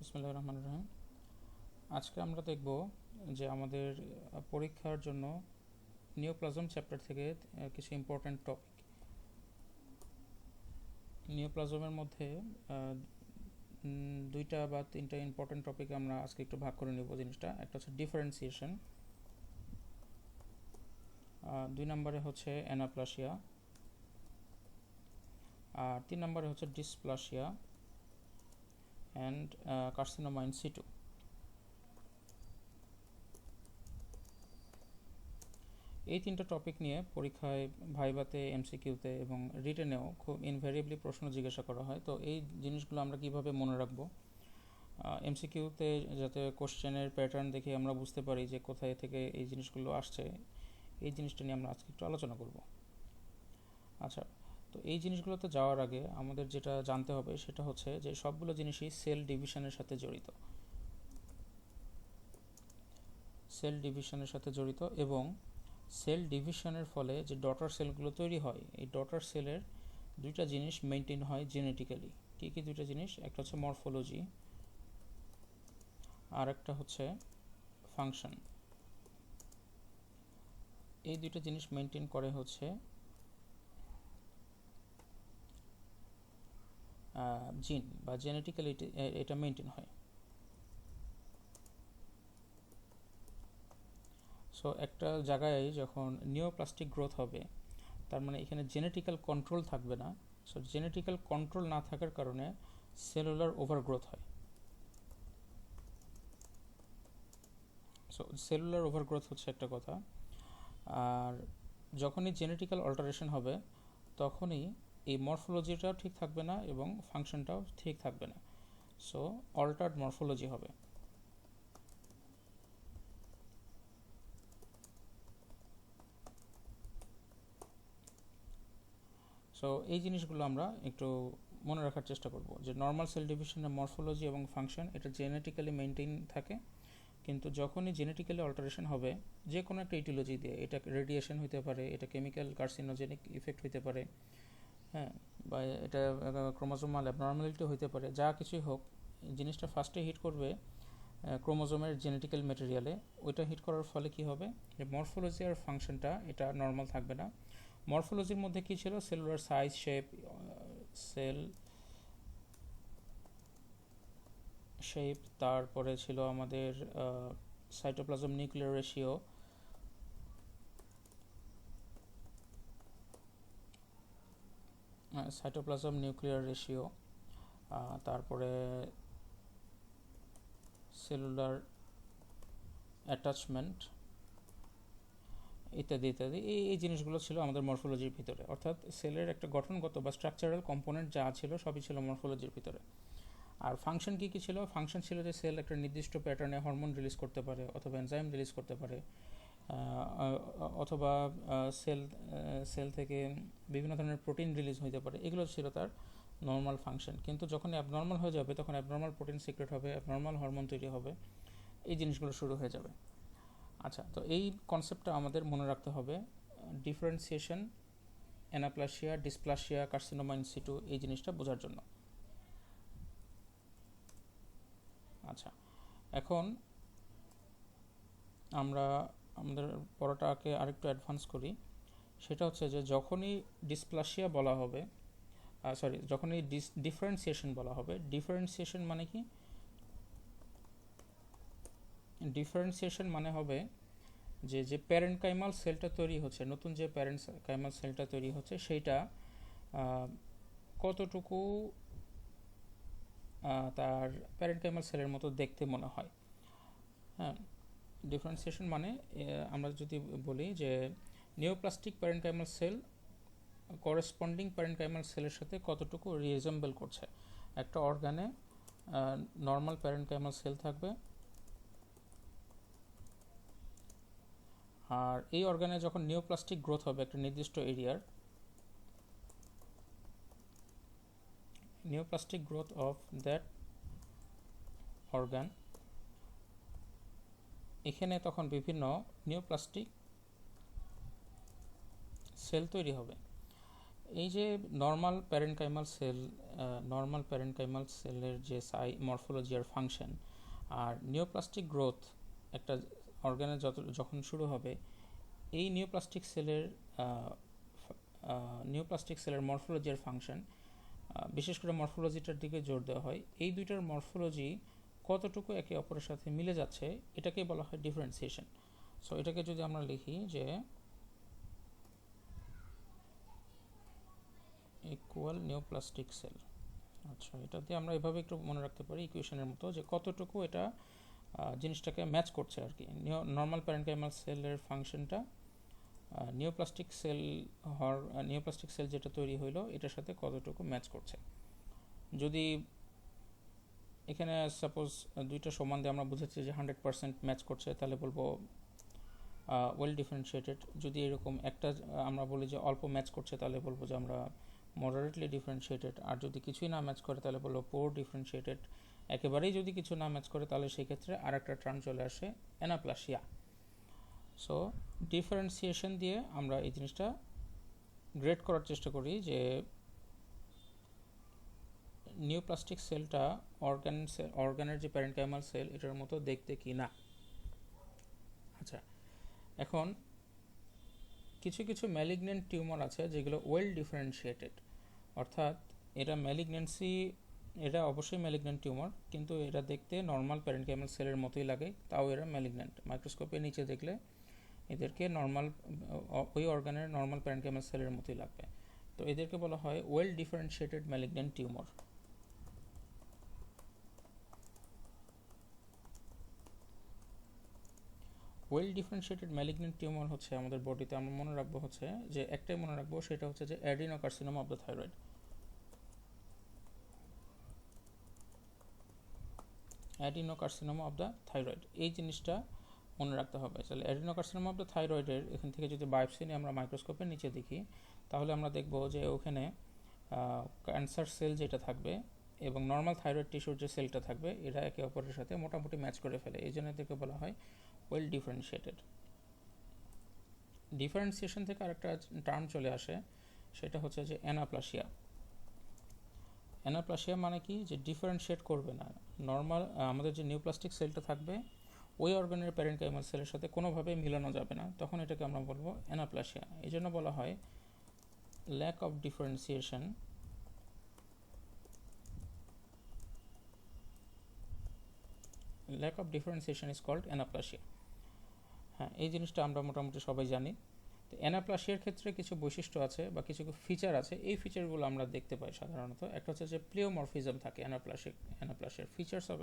বিসমিল্লাহির রহমানির রহিম। আজকে আমরা দেখব যে আমাদের পরীক্ষার জন্য নিওপ্লাজম চ্যাপ্টার থেকে কিছু ইম্পর্ট্যান্ট টপিক। নিওপ্লাজমের মধ্যে দুইটা বা তিনটা ইম্পর্ট্যান্ট টপিক আমরা আজকে একটু ভাগ করে নেব জিনিসটা। একটা হচ্ছে ডিফারেন্সিয়েশন, দুই নম্বরে হচ্ছে অ্যানাপ্লাসিয়া, আর তিন নম্বরে হচ্ছে dysplasia and carcinoma in situ. এই তিনটা টপিক নিয়ে পরীক্ষায় ভাইভাতে, এমসিকিউতে এবং রিটেনেও খুব ইনভ্যারিয়েবলি প্রশ্ন জিজ্ঞাসা করা হয়। তো এই জিনিসগুলো আমরা কিভাবে মনে রাখবো, এমসিকিউতে যাতে কোশ্চেনের প্যাটার্ন দেখে আমরা বুঝতে পারি যে কোথায় থেকে এই জিনিসগুলো আসছে, এই জিনিসটা নিয়ে আমরা আজকে একটু আলোচনা করব। আচ্ছা, তো এই জিনিসগুলোতে যাওয়ার আগে আমাদের যেটা জানতে হবে সেটা হচ্ছে যে সবগুলো জিনিসই সেল ডিভিশনের সাথে জড়িত। সেল ডিভিশনের সাথে জড়িত এবং সেল ডিভিশনের ফলে যে ডটার সেলগুলো তৈরি হয়, এই ডটার সেলের দুইটা জিনিস মেনটেন হয় জেনেটিক্যালি। কী কী দুইটা জিনিস? একটা হচ্ছে মরফোলজি, আর একটা হচ্ছে ফাংশন। এই দুইটা জিনিস মেনটেন করে হচ্ছে জিন বা জেনেটিক্যালি এটা মেনটেন হয়। সো একটা জায়গায় যখন নিওপ্লাস্টিক গ্রোথ হবে, তার মানে এখানে জেনেটিক্যাল কন্ট্রোল থাকবে না। সো জেনেটিক্যাল কন্ট্রোল না থাকার কারণে সেলুলার ওভারগ্রোথ হয়। সো সেলুলার ওভারগ্রোথ হচ্ছে একটা কথা। আর যখনই জেনেটিক্যাল অল্টারেশন হবে তখনই এই মরফোলজিটাও ঠিক থাকবে না এবং ফাংশনটাও ঠিক থাকবে না। সো অল্টার্ড মরফোলজি হবে। সো এই জিনিসগুলো আমরা একটু মনে রাখার চেষ্টা করব যে নর্মাল সেল ডিভিশনের মরফোলজি এবং ফাংশন এটা জেনেটিক্যালি মেনটেন থাকে, কিন্তু যখনই জেনেটিক্যালি অল্টারেশন হবে যে কোনো একটা ইটিওলজি দিয়ে, এটা রেডিয়েশন হতে পারে, এটা কেমিক্যাল কার্সিনোজেনিক ইফেক্ট হতে পারে, হ্যাঁ, বা এটা ক্রোমোজোমাল অ্যাবনর্মালিটি হতে পারে, যা কিছুই হোক, জিনিসটা ফার্স্টে হিট করবে ক্রোমোজোমের জেনেটিক্যাল ম্যাটেরিয়ালে। ওইটা হিট করার ফলে কি হবে, যে মরফোলজি আর ফাংশনটা এটা নর্মাল থাকবে না। মরফোলজির মধ্যে কি ছিল? Cellular size, shape, cell shape, তারপরে ছিল আমাদের সাইটোপ্লাজম নিউক্লিয়ার রেশিও, তারপরে সেলুলার অ্যাটাচমেন্ট ইত্যাদি ইত্যাদি। এই জিনিসগুলো ছিল আমাদের মরফোলজির ভিতরে, অর্থাৎ সেলের একটা গঠনগত বা স্ট্রাকচারাল কম্পোনেন্ট যা ছিল সবই ছিল মরফোলজির ভিতরে। আর ফাংশন কী কী ছিল? ফাংশন ছিল যে সেল একটা নির্দিষ্ট প্যাটার্নে হরমোন রিলিজ করতে পারে অথবা এনজাইম রিলিজ করতে পারে, অথবা সেল সেল থেকে বিভিন্ন ধরনের প্রোটিন রিলিজ হতে পারে। এগুলো ছিল তার নর্মাল ফাংশন। কিন্তু যখন অ্যাবনর্মাল হয়ে যাবে তখন অ্যাবনর্মাল প্রোটিন সিক্রেট হবে, অ্যাবনর্মাল হরমোন তৈরি হবে, এই জিনিসগুলো শুরু হয়ে যাবে। আচ্ছা, তো এই কনসেপ্টটা আমাদের মনে রাখতে হবে। Differentiation, anaplasia, dysplasia, carcinoma in situ, এই জিনিসটা বোঝার জন্য। আচ্ছা, এখন আমরা আমাদের পড়াটাকে আরেকটু অ্যাডভান্স করি। সেটা হচ্ছে যে যখনই ডিসপ্লাসিয়া বলা হবে, যখনই ডিফারেন্সিয়েশন বলা হবে, ডিফারেন্সিয়েশন মানে কি? ডিফারেন্সিয়েশন মানে হবে যে যে প্যারেনকাইমাল সেলটা তৈরি হচ্ছে, নতুন যে প্যারেনকাইমাল সেলটা তৈরি হচ্ছে সেইটা কতটুকু তার প্যারেনকাইমাল সেলের মতো দেখতে মনে হয়। হ্যাঁ, ডিফারেন্সিয়েশন মানে আমরা যদি বলি যে neoplastic parenchymal cell corresponding parenchymal সেলের সাথে কতটুকু রিজেম্বল করছে। একটা অর্গানে নর্মাল প্যারেনকাইমাল সেল থাকবে, আর এই অর্গানে যখন নিওপ্লাস্টিক গ্রোথ হবে একটা নির্দিষ্ট এরিয়ার, neoplastic growth of that organ, এখানে তখন বিভিন্ন নিওপ্লাস্টিক সেল তৈরি হবে। এই যে নর্মাল প্যারেনকাইমাল সেলের যে মরফোলজি আর ফাংশন আর নিওপ্লাস্টিক গ্রোথ একটা অর্গানের যখন শুরু হবে, এই নিওপ্লাস্টিক সেলের মরফোলজি আর ফাংশন, বিশেষ করে মরফোলজিটার দিকে জোর দেওয়া হয়। এই দুইটার মরফোলজি কতটুকু একে অপরের সাথে মিলে যাচ্ছে এটাকেই বলা হয় ডিফারেন্সিয়েশন। সো এটাকে যদি আমরা লিখি যে ইকুয়াল নিওপ্লাস্টিক সেল, আচ্ছা এটা দিয়ে আমরা এভাবে একটু মনে রাখতে পারি ইকুয়েশনের মতো, যে কতটুকু এটা জিনিসটাকে ম্যাচ করছে আর কি। নর্মাল প্যারেনকাইমাল সেলের ফাংশনটা নিওপ্লাস্টিক সেল যেটা তৈরি হইলো এটার সাথে কতটুকু ম্যাচ করছে। যদি এখানে সাপোজ দুইটা সমান দিয়ে আমরা বুঝাচ্ছি যে 100% ম্যাচ করছে, তাহলে বলবো ওয়েল ডিফারেন্সিয়েটেড। যদি এরকম একটা আমরা বলি যে অল্প ম্যাচ করছে, তাহলে বলবো যে আমরা মডারেটলি ডিফারেন্সিয়েটেড। আর যদি কিছুই না ম্যাচ করে তাহলে বলবো পোর ডিফারেন্সিয়েটেড। একেবারেই যদি কিছু না ম্যাচ করে তাহলে সেই ক্ষেত্রে আর একটা টার্ম চলে আসে অ্যানাপ্লাসিয়া। সো ডিফারেন্সিয়েশন দিয়ে আমরা এই জিনিসটা গ্রেড করার চেষ্টা করি যে নিওপ্লাস্টিক সেলটা অর্গানের যে প্যারেনকাইমাল সেল এটার মতো দেখতে কি না। আচ্ছা, এখন কিছু কিছু ম্যালিগন্যান্ট টিউমার আছে যেগুলো ওয়েল ডিফারেন্সিয়েটেড, অর্থাৎ এটা অবশ্যই ম্যালিগন্যান্ট টিউমার, কিন্তু এটা দেখতে নর্মাল প্যারেনকাইমাল সেলের মতোই লাগে, তাও এরা ম্যালিগন্যান্ট। মাইক্রোস্কোপের নিচে দেখলে এদেরকে ওই অর্গানের নর্মাল প্যারেনকাইমাল সেলের মতোই লাগবে। তো এদেরকে বলা হয় well differentiated malignant tumour. Well differentiated malignant tumour হচ্ছে আমাদের বডিতে আমরা মনে রাখবো হচ্ছে যে একটাই মনে রাখবো, সেটা হচ্ছে যে adenocarcinoma of the thyroid. Adenocarcinoma of the thyroid, এই জিনিসটা মনে রাখতে হবে। তাহলে অ্যাডিনোকার্সিনোমা অফ দ্য থাইরয়েডের এখান থেকে যদি বায়োপসি নিয়ে আমরা মাইক্রোস্কোপের নিচে দেখি, তাহলে আমরা দেখব যে ওখানে ক্যান্সার সেল যেটা থাকবে এবং নর্মাল থাইরয়েড টিস্যুর যে সেলটা থাকবে, এরা একে অপরের সাথে মোটামুটি ম্যাচ করে ফেলে। এই জন্য এদেরকে বলা হয় ওয়েল ডিফারেন্সিয়েটেড। ডিফারেন্সিয়েশন থেকে আরেকটা টার্ম চলে আসে, সেটা হচ্ছে যে অ্যানাপ্লাসিয়া। অ্যানাপ্লাসিয়া মানে কি, যে ডিফারেন্সিয়েট করবে না। নর্মাল আমাদের যে নিউপ্লাস্টিক সেলটা থাকবে ওই অর্গানের প্যারেনকাইমাল সেলের সাথে কোনোভাবে মিলানো যাবে না, তখন এটাকে আমরা বলবো অ্যানাপ্লাসিয়া। এই জন্য বলা হয় lack of differentiation is called anaplasia. হ্যাঁ, এই জিনিসটা আমরা মোটামুটি সবাই জানি। তো অ্যানাপ্লাসিয়ার ক্ষেত্রে কিছু বৈশিষ্ট্য আছে বা কিছু ফিচার আছে, এই ফিচারগুলো আমরা দেখতে পাই সাধারণত। একটা হচ্ছে যে প্লিওমরফিজম থাকে অ্যানাপ্লাসিয়ার ফিচার্স অফ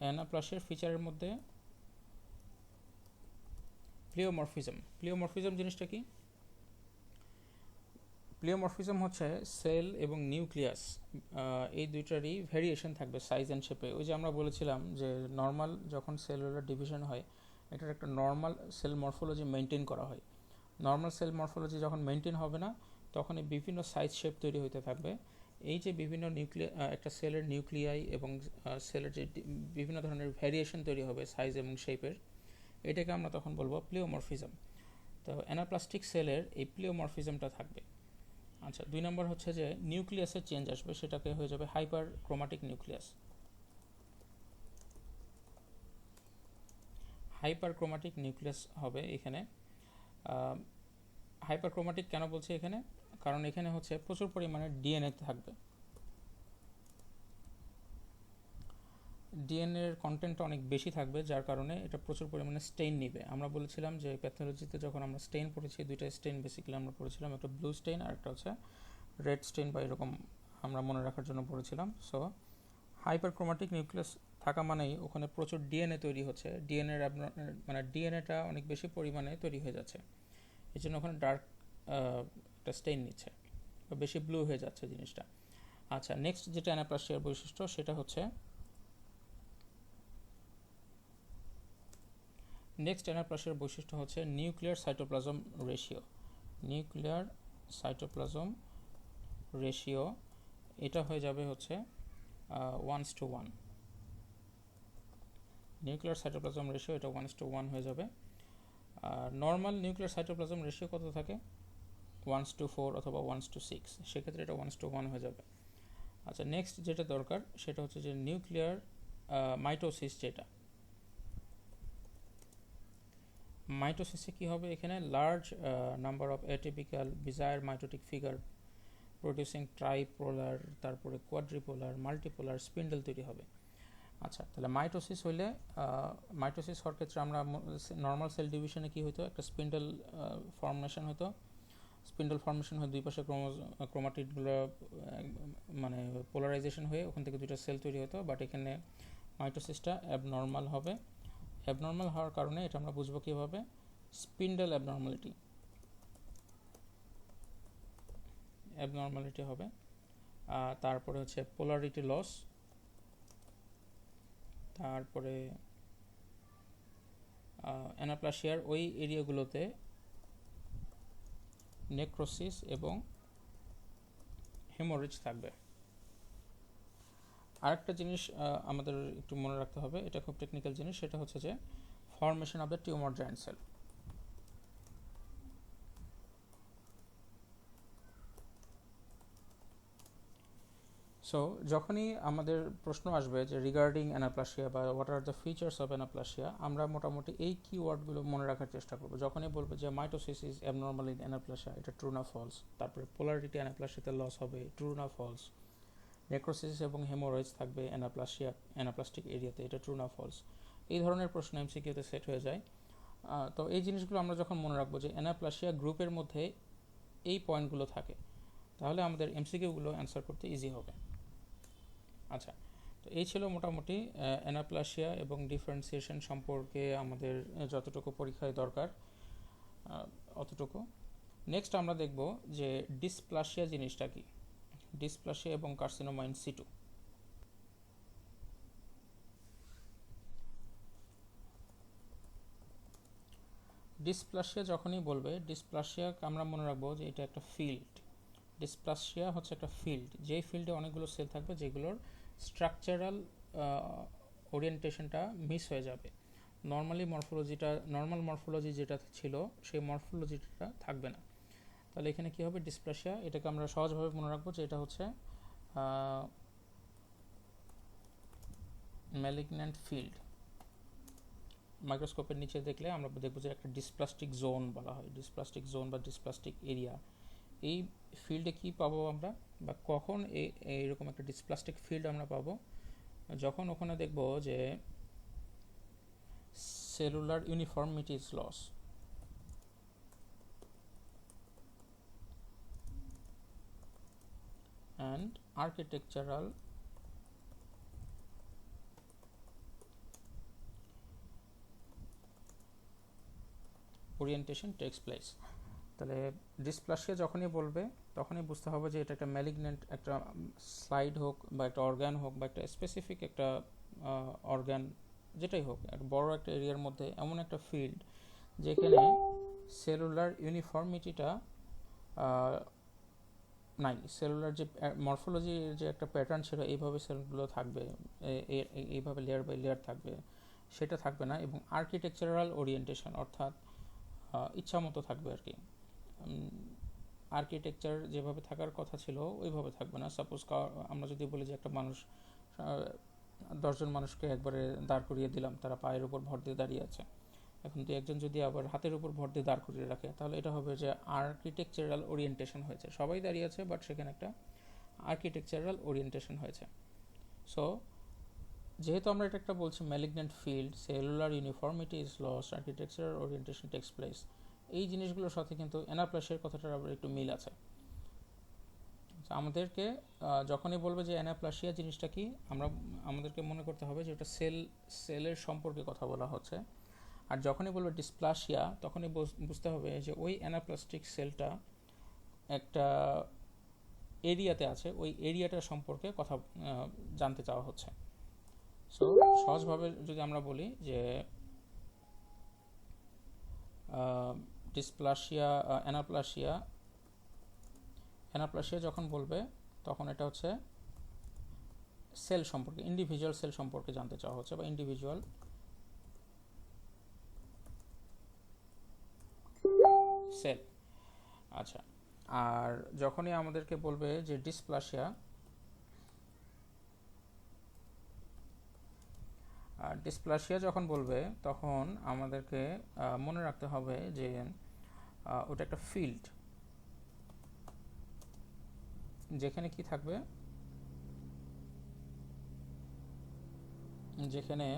অ্যানাপ্লাসিয়ার ফিচারের মধ্যে প্লিওমরফিজম জিনিসটা কি? প্লিওমরফিজম হচ্ছে সেল এবং নিউক্লিয়াস এই দুইটারই ভেরিয়েশন থাকবে সাইজ অ্যান্ড শেপে। ওই যে আমরা বলেছিলাম যে নর্মাল যখন সেলুলার ডিভিশন হয়, এটার একটা নর্মাল সেল মরফোলজি মেনটেন করা হয়। নর্মাল সেল মরফোলজি যখন মেনটেন হবে না, তখন এই বিভিন্ন সাইজ শেপ তৈরি হতে থাকবে। এই যে বিভিন্ন একটা সেলের নিউক্লিয়াই এবং সেলের যে বিভিন্ন ধরনের ভ্যারিয়েশন তৈরি হবে সাইজ এবং শেপের, এটাকে আমরা তখন বলবো প্লিওমরফিজম। তো অ্যানাপ্লাস্টিক সেলের এই প্লিওমরফিজমটা থাকবে। আচ্ছা, 2 নম্বর হচ্ছে যে নিউক্লিয়াসের চেঞ্জ আসবে, সেটাকে হয়ে যাবে hyper chromatic nucleus. Hyper chromatic nucleus হবে এখানে। হাইপার ক্রোমাটিক কেন বলছে এখানে? কারণ এখানে হচ্ছে প্রচুর পরিমাণে ডিএনএ থাকবে। ডিএনএর কন্টেন্টটা অনেক বেশি থাকবে, যার কারণে এটা প্রচুর পরিমাণে স্টেইন নিবে। আমরা বলেছিলাম যে প্যাথোলজিতে যখন আমরা স্টেইন পড়েছি, দুইটা স্টেইন বেসিক্যালি আমরা পড়েছিলাম, একটা ব্লু স্টেইন আর একটা হচ্ছে রেড স্টেইন বা এরকম আমরা মনে রাখার জন্য পড়েছিলাম। সো হাইপারক্রোমাটিক নিউক্লিয়াস থাকা মানেই ওখানে প্রচুর ডিএনএ তৈরি হচ্ছে, ডিএনএটা অনেক বেশি পরিমাণে তৈরি হয়ে যাচ্ছে, এই জন্য ওখানে ডার্ক একটা স্টেইন নিচ্ছে বা বেশি ব্লু হয়ে যাচ্ছে জিনিসটা। আচ্ছা, নেক্সট যেটা অ্যানাপ্লাসিয়ার বৈশিষ্ট্য, সেটা হচ্ছে নিউক্লিয়ার সাইটোপ্লাজম রেশিও। এটা হয়ে যাবে হচ্ছে 1:1। নিউক্লিয়ার সাইটোপ্লাজম রেশিও এটা 1:1 হয়ে যাবে। আর নর্মাল নিউক্লিয়ার সাইটোপ্লাজম রেশিও কত থাকে 1:4 অথবা 1:6, সেক্ষেত্রে এটা 1:1 হয়ে যাবে। আচ্ছা, নেক্সট যেটা দরকার সেটা হচ্ছে যে নিউক্লিয়ার মাইটোসিস, যেটা মাইটোসিসে কী হবে, এখানে large number of atypical bizarre mitotic figure producing tripolar, তারপরে কোয়াড্রিপোলার, মাল্টিপোলার স্পিন্ডেল তৈরি হবে। আচ্ছা, তাহলে মাইটোসিস হইলে মাইটোসিস হওয়ার ক্ষেত্রে আমরা নর্মাল সেল ডিভিশনে কী হতো, একটা স্পিন্ডেল ফর্মেশন হতো। স্পিন্ডেল ফর্মেশন হয়ে দুই পাশে ক্রোমাটিডগুলো মানে পোলারাইজেশন হয়ে ওখান থেকে দুইটা সেল তৈরি হতো, বাট এখানে মাইটোসিসটা অ্যাবনর্মাল হবে। অ্যাবনর্মাল হওয়ার কারণে এটা আমরা বুঝবো কীভাবে, স্পিন্ডেল অ্যাবনর্মালিটি হবে। তারপরে হচ্ছে পোলারিটি লস, তারপরে অ্যানাপ্লাসিয়ার ওই এরিয়াগুলোতে নেক্রোসিস এবং হেমোরেজ থাকবে। আরেকটা জিনিস আমাদের একটু মনে রাখতে হবে, এটা খুব টেকনিক্যাল জিনিস, সেটা হচ্ছে যে formation of the tumour giant cell. So যখনই আমাদের প্রশ্ন আসবে যে রিগার্ডিং অ্যানাপ্লাসিয়া বা what are the features of anaplasia, আমরা মোটামুটি এই কিওয়ার্ডগুলো মনে রাখার চেষ্টা করবো। যখনই বলবে যে মাইটোসিস ইজ অ্যাবনর্মাল ইন অ্যানাপ্লাসিয়া, এটা ট্রু না ফলস। তারপরে পোলারিটি অ্যানাপ্লাসিয়াতে লস হবে, ট্রু না ফলস। নেক্রোসিস এবং হেমোরয়েজ থাকবে অ্যানাপ্লাস্টিক এরিয়াতে, এটা ট্রু না ফলস। এই ধরনের প্রশ্ন এমসিকিউতে সেট হয়ে যায়। তো এই জিনিসগুলো আমরা যখন মনে রাখবো যে অ্যানাপ্লাসিয়া গ্রুপের মধ্যে এই পয়েন্টগুলো থাকে, তাহলে আমাদের এমসিকিউগুলো অ্যান্সার করতে ইজি হবে। আচ্ছা, তো এই ছিল মোটামুটি অ্যানাপ্লাসিয়া এবং ডিফারেন্সিয়েশন সম্পর্কে আমাদের যতটুকু পরীক্ষায় দরকার অতটুকু। নেক্সট আমরা দেখব যে ডিসপ্লাসিয়া জিনিসটা কি, ডিসপ্লাসিয়া এবং কার্সিনোমা ইন সিটু। ডিসপ্লাসিয়া যখনই বলবে, ডিসপ্লাসিয়া আমরা মনে রাখবো যে এটা একটা ফিল্ড। ডিসপ্লাসিয়া হচ্ছে একটা ফিল্ড, যেই ফিল্ডে অনেকগুলো সেল থাকবে যেগুলোর স্ট্রাকচারাল ওরিয়েন্টেশনটা মিস হয়ে যাবে। নর্মাল মরফোলজি যেটা ছিল সেই মরফোলজিটা থাকবে না। তাহলে এখানে কি হবে, ডিসপ্লাসিয়া। এটাকে আমরা সহজভাবে মনে রাখবো যে এটা হচ্ছে ম্যালিগন্যান্ট ফিল্ড। মাইক্রোস্কোপের নিচে দেখলে আমরা দেখবো যে একটা ডিসপ্লাস্টিক জোন বলা হয়, ডিসপ্লাস্টিক জোন বা ডিসপ্লাস্টিক এরিয়া। এই ফিল্ডে কি পাবো আমরা, বা কখন এইরকম একটা ডিসপ্লাস্টিক ফিল্ড আমরা পাবো, যখন ওখানে দেখব যে cellular uniformity is loss. and architectural orientation takes place। তাহলে ডিসপ্লাসিয়া যখনই বলবে তখনই বুঝতে হবে যে এটা একটা ম্যালিগন্যান্ট একটা স্লাইড হোক বা একটা অর্গান হোক বা একটা স্পেসিফিক একটা অর্গান, যেটাই হোক, একটা বড় একটা এরিয়ার মধ্যে এমন একটা ফিল্ড যেখানে সেলুলার ইউনিফর্মিটিটা নাই, সেলুলার যে মরফোলজির যে একটা প্যাটার্ন ছিল এইভাবে সেলগুলো থাকবে, এইভাবে লেয়ার বাই লেয়ার থাকবে, সেটা থাকবে না। এবং আর্কিটেকচারাল ওরিয়েন্টেশন, অর্থাৎ ইচ্ছা মতো থাকবে আর কি, আর্কিটেকচার যেভাবে থাকার কথা ছিল ওইভাবে থাকবে না। সাপোজ আমরা যদি বলি যে একটা মানুষ 10 জন মানুষকে একবারে দাঁড় করিয়ে দিলাম, তারা পায়ের উপর ভর দিয়ে দাঁড়িয়ে আছে, এখন একজন যদি আবার হাতের উপর ভর দিয়ে দাঁড় করিয়ে রাখে, তাহলে এটা হবে যে আর্কিটেকচারাল ওরিয়েন্টেশন হয়েছে, সবাই দাঁড়িয়ে আছে বাট সেখানে একটা আর্কিটেকচারাল ওরিয়েন্টেশন হয়েছে। সো যেহেতু আমরা এটা একটা বলছি malignant field, cellular uniformity is lost, architectural orientation takes place, এই জিনিসগুলোর সাথে কিন্তু অ্যানাপ্লাসিয়ার কথাটার আবার একটু মিল আছে। আমাদেরকে যখনই বলবে যে অ্যানাপ্লাসিয়া জিনিসটা কি, আমাদেরকে মনে করতে হবে যে এটা সেলের সম্পর্কে কথা বলা হচ্ছে। আর যখনই বলবে ডিসপ্লাসিয়া তখনই বুঝতে হবে যে ওই অ্যানাপ্লাস্টিক সেলটা একটা এরিয়াতে আছে, ওই এরিয়াটার সম্পর্কে কথা জানতে চাওয়া হচ্ছে। সো সহজভাবে যদি আমরা বলি যে ডিসপ্লাসিয়া অ্যানাপ্লাসিয়া যখন বলবে তখন এটা হচ্ছে সেল সম্পর্কে, ইন্ডিভিজুয়াল সেল সম্পর্কে জানতে চাওয়া হচ্ছে, বা ইন্ডিভিজুয়াল সেল। আচ্ছা, আর যখনই আমাদেরকে বলবে যে ডিসপ্লাসিয়া, ডিসপ্লাসিয়া যখন বলবে তখন আমাদেরকে মনে রাখতে হবে যে ওটা একটা ফিল্ড, যেখানে কি থাকবে, যেখানে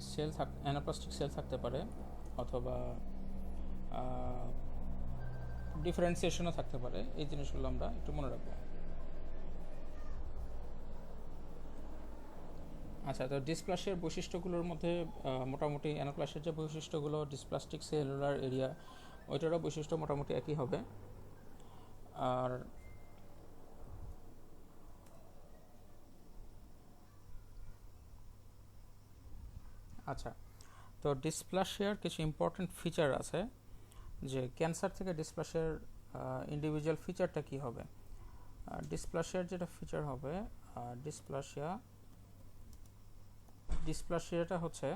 সেল অ্যানাপ্লাস্টিক সেল থাকতে পারে অথবা ডিফারেন্সিয়েশনও থাকতে পারে। এই জিনিসগুলো আমরা একটু মনে রাখবো। আচ্ছা, তো ডিসপ্লাসিয়ার বৈশিষ্ট্যগুলোর মধ্যে মোটামুটি অ্যানাপ্লাসিয়ার যে বৈশিষ্ট্যগুলো, ডিসপ্লাস্টিক সেলুলার এরিয়া, ওইটারও বৈশিষ্ট্য মোটামুটি একই হবে। আর আচ্ছা, তো ডিসপ্লাসিয়ার কিছু ইম্পর্টেন্ট ফিচার আছে, যে ক্যান্সার থেকে ডিসপ্লাসিয়ার ইন্ডিভিজুয়াল ফিচারটা কি হবে। ডিসপ্লাসিয়ার যেটা ফিচার হবে, ডিসপ্লাসিয়াটা হচ্ছে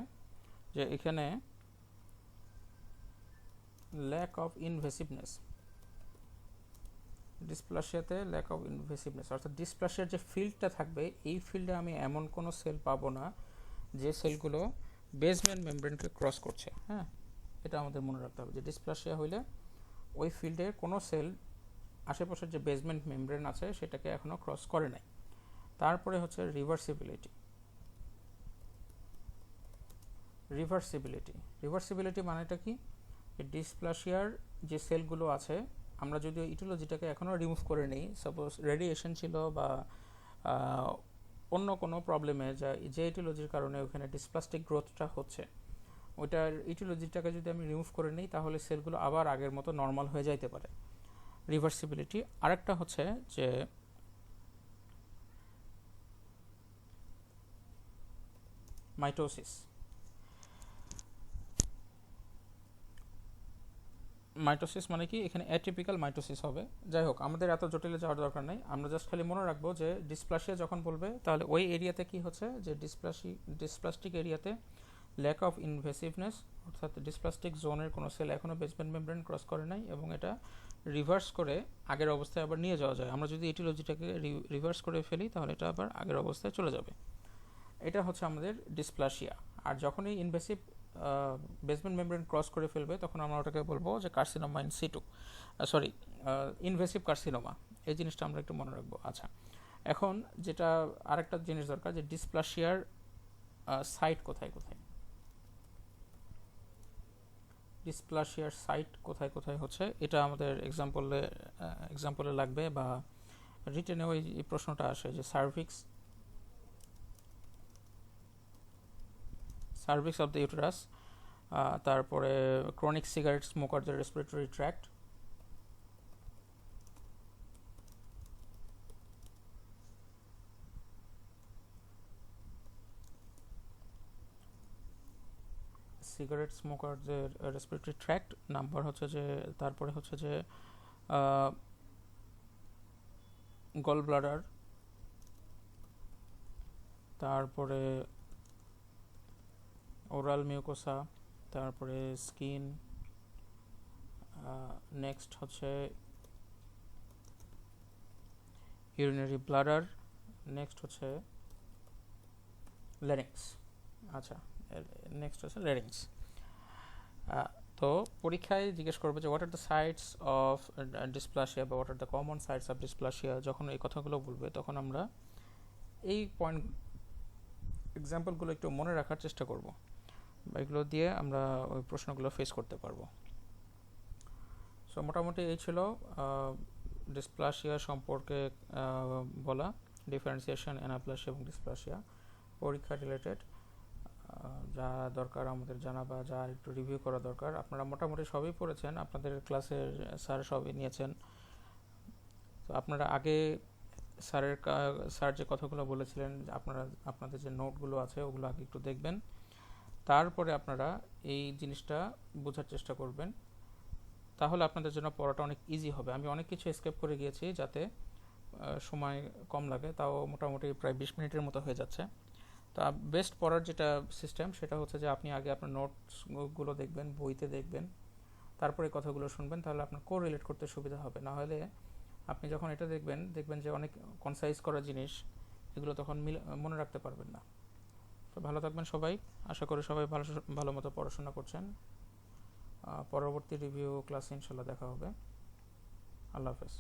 যে এখানে ল্যাক অফ ইনভেসিভনেস, ডিসপ্লাসিয়াতে ল্যাক অফ ইনভেসিভনেস, অর্থাৎ ডিসপ্লাসিয়ার যে ফিল্ডটা থাকবে, এই ফিল্ডে আমি এমন কোনো সেল পাবো না যে সেলগুলো বেসমেন্ট মেমব্রেনকে ক্রস করছে। হ্যাঁ, এটা আমাদের মনে রাখতে হবে যে ডিসপ্লাসিয়া হইলে ওই ফিল্ডের কোনো সেল আশেপাশের যে বেসমেন্ট মেমব্রেন আছে সেটাকে এখনও ক্রস করে নাই। তারপরে হচ্ছে রিভার্সিবিলিটি। রিভার্সিবিলিটি মানেটা কি, ডিসপ্লাসিয়ার যে সেলগুলো আছে, আমরা যদি ইটিওলজিটাকে এখনও রিমুভ করে নিই, সাপোজ রেডিয়েশন ছিল বা অন্য কোনো প্রবলেমে যে ইটিওলজির কারণে ওখানে ডিসপ্লাস্টিক গ্রোথটা হচ্ছে, ওইটার ইটিওলজিটাকে যদি আমি রিমুভ করে নিই তাহলে সেলগুলো আবার আগের মতো নর্মাল হয়ে যাইতে পারে। রিভার্সিবিলিটি। আরেকটা হচ্ছে যে মাইটোসিস। মাইটোসিস মানে কি, এখানে অ্যাটিপিক্যাল মাইটোসিস হবে। যাই হোক, আমাদের এত জটিলে যাওয়ার দরকার নেই, আমরা জাস্ট খালি মনে রাখবো যে ডিসপ্লাসিয়া যখন বলবে তাহলে ওই এরিয়াতে কি হচ্ছে, যে ডিসপ্লাস্টিক এরিয়াতে ল্যাক অফ ইনভেসিভনেস, অর্থাৎ ডিসপ্লাস্টিক জোনের কোনো সেল এখনও বেসমেন্ট মেমব্রেন ক্রস করে নাই এবং এটা রিভার্স করে আগের অবস্থায় আবার নিয়ে যাওয়া যায়। আমরা যদি ইটিওলজিটাকে রিভার্স করে ফেলি তাহলে এটা আবার আগের অবস্থায় চলে যাবে। এটা হচ্ছে আমাদের ডিসপ্লাসিয়া। আর যখনই ইনভেসিভ বেসমেন্ট মেমব্রেন ক্রস করে ফেলবে তখন আমরা ওটাকে বলবো যে carcinoma in situ, invasive carcinoma. এই জিনিসটা আমরা একটু মনে রাখবো। আচ্ছা, এখন যেটা আরেকটা জিনিস দরকার, যে ডিসপ্লাসিয়ার সাইট কোথায় কোথায়, ডিসপ্লাসিয়ার সাইট কোথায় কোথায় হচ্ছে, এটা আমাদের এক্সাম্পলে লাগবে বা রিটেনে ওই প্রশ্নটা আসে যে সার্ভিক্স অফ দ্য ইউটেরাস, তারপরে ক্রনিক সিগারেট স্মোকারদের রেসপিরেটরি ট্র্যাক্ট, সিগারেট স্মোকারদের রেসপিরেটরি ট্র্যাক্ট নাম্বার হচ্ছে যে, তারপরে হচ্ছে যে গল ব্লাডার, তারপরে ওরাল মিউকোসা, তারপরে স্কিন, নেক্সট হচ্ছে ইউরিনারি ব্লাডার, নেক্সট হচ্ছে ল্যারিংস। আচ্ছা, নেক্সট হচ্ছে ল্যারিংস। তো পরীক্ষায় জিজ্ঞেস করবে যে what are the sites of dysplasia বা what are the common sites of dysplasia. যখন এই কথাগুলো বলবে তখন আমরা এই পয়েন্ট এক্সাম্পলগুলো একটু মনে রাখার চেষ্টা করব, বা এগুলো দিয়ে আমরা ওই প্রশ্নগুলো ফেস করতে পারবো। সো মোটামুটি এই ছিল ডিসপ্লাসিয়া সম্পর্কে বলা, ডিফারেন্সিয়েশন, অ্যানাপ্লাসিয়া এবং ডিসপ্লাসিয়া পরীক্ষা রিলেটেড। যা দরকার আমাদের জানা বা যা একটু রিভিউ করা দরকার, আপনারা মোটামুটি সবই পড়েছেন, আপনাদের ক্লাসের স্যার সবই নিয়েছেন। তো আপনারা আগে স্যার যে কথাগুলো বলেছিলেন, আপনাদের যে নোটগুলো আছে ওগুলো আগে একটু দেখবেন, তারপরে আপনারা এই জিনিসটা বোঝার চেষ্টা করবেন, তাহলে আপনাদের জন্য পড়াটা অনেক ইজি হবে। আমি অনেক কিছু স্কিপ করে গিয়েছি যাতে সময় কম লাগে, তাও মোটামুটি প্রায় 20 মিনিটের মতো হয়ে যাচ্ছে। তো তা বেস্ট পড়ার যেটা সিস্টেম সেটা হচ্ছে যে আপনি আগে আপনার নোটসগুলো দেখবেন, বইতে দেখবেন, তারপরে কথাগুলো শুনবেন, তাহলে আপনার কোরিলেট করতে সুবিধা হবে। না হলে আপনি যখন এটা দেখবেন যে অনেক কনসাইজ করা জিনিস, এগুলো তখন মনে রাখতে পারবেন না। তো ভালো থাকবেন সবাই, আশা করি সবাই ভালো মতো পড়াশোনা করছেন। পরবর্তী রিভিউ ক্লাসে ইনশাল্লাহ দেখা হবে। আল্লাহ হাফেজ।